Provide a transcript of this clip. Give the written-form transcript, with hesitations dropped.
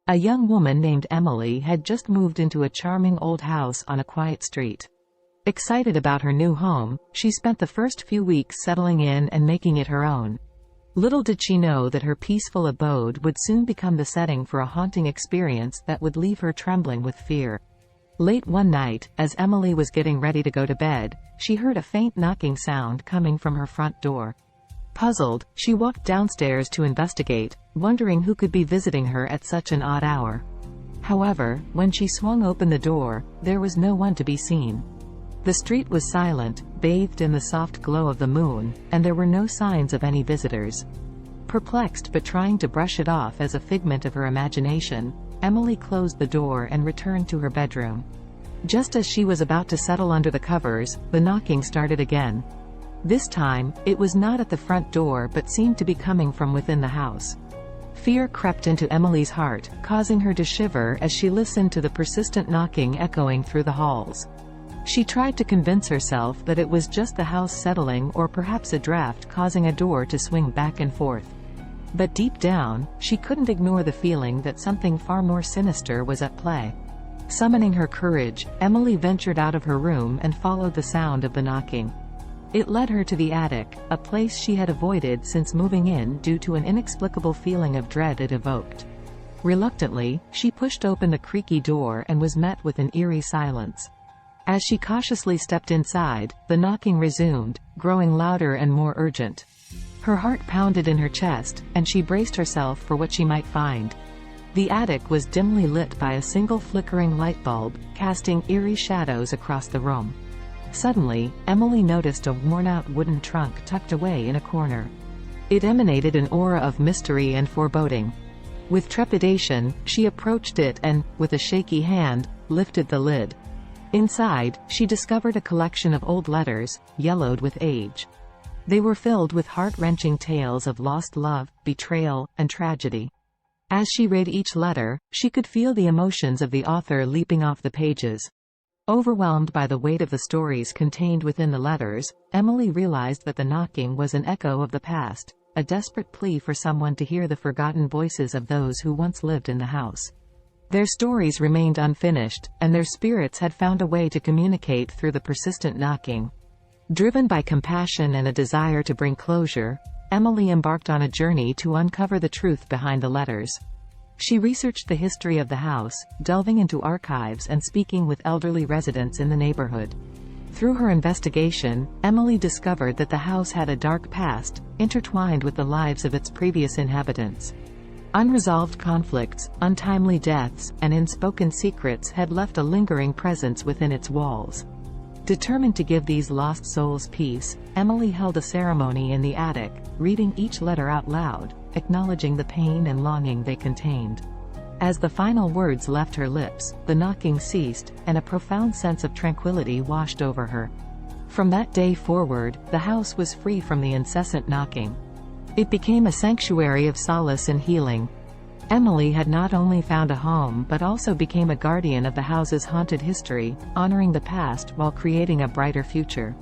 A young woman named Emily had just moved into a charming old house on a quiet street. Excited about her new home, she spent the first few weeks settling in and making it her own. Little did she know that her peaceful abode would soon become the setting for a haunting experience that would leave her trembling with fear. Late one night, as Emily was getting ready to go to bed, she heard a faint knocking sound coming from her front door. Puzzled, she walked downstairs to investigate, wondering who could be visiting her at such an odd hour. However, when she swung open the door, there was no one to be seen. The street was silent, bathed in the soft glow of the moon, and there were no signs of any visitors. Perplexed but trying to brush it off as a figment of her imagination, Emily closed the door and returned to her bedroom. Just as she was about to settle under the covers, the knocking started again. This time, it was not at the front door but seemed to be coming from within the house. Fear crept into Emily's heart, causing her to shiver as she listened to the persistent knocking echoing through the halls. She tried to convince herself that it was just the house settling or perhaps a draft causing a door to swing back and forth. But deep down, she couldn't ignore the feeling that something far more sinister was at play. Summoning her courage, Emily ventured out of her room and followed the sound of the knocking. It led her to the attic, a place she had avoided since moving in due to an inexplicable feeling of dread it evoked. Reluctantly, she pushed open the creaky door and was met with an eerie silence. As she cautiously stepped inside, the knocking resumed, growing louder and more urgent. Her heart pounded in her chest, and she braced herself for what she might find. The attic was dimly lit by a single flickering light bulb, casting eerie shadows across the room. Suddenly, Emily noticed a worn-out wooden trunk tucked away in a corner. It emanated an aura of mystery and foreboding. With trepidation, she approached it and, with a shaky hand, lifted the lid. Inside, she discovered a collection of old letters, yellowed with age. They were filled with heart-wrenching tales of lost love, betrayal, and tragedy. As she read each letter, she could feel the emotions of the author leaping off the pages. Overwhelmed by the weight of the stories contained within the letters, Emily realized that the knocking was an echo of the past, a desperate plea for someone to hear the forgotten voices of those who once lived in the house. Their stories remained unfinished, and their spirits had found a way to communicate through the persistent knocking. Driven by compassion and a desire to bring closure, Emily embarked on a journey to uncover the truth behind the letters. She researched the history of the house, delving into archives and speaking with elderly residents in the neighborhood. Through her investigation, Emily discovered that the house had a dark past, intertwined with the lives of its previous inhabitants. Unresolved conflicts, untimely deaths, and unspoken secrets had left a lingering presence within its walls. Determined to give these lost souls peace, Emily held a ceremony in the attic, reading each letter out loud, acknowledging the pain and longing they contained. As the final words left her lips, the knocking ceased, and a profound sense of tranquility washed over her. From that day forward, the house was free from the incessant knocking. It became a sanctuary of solace and healing. Emily had not only found a home but also became a guardian of the house's haunted history, honoring the past while creating a brighter future.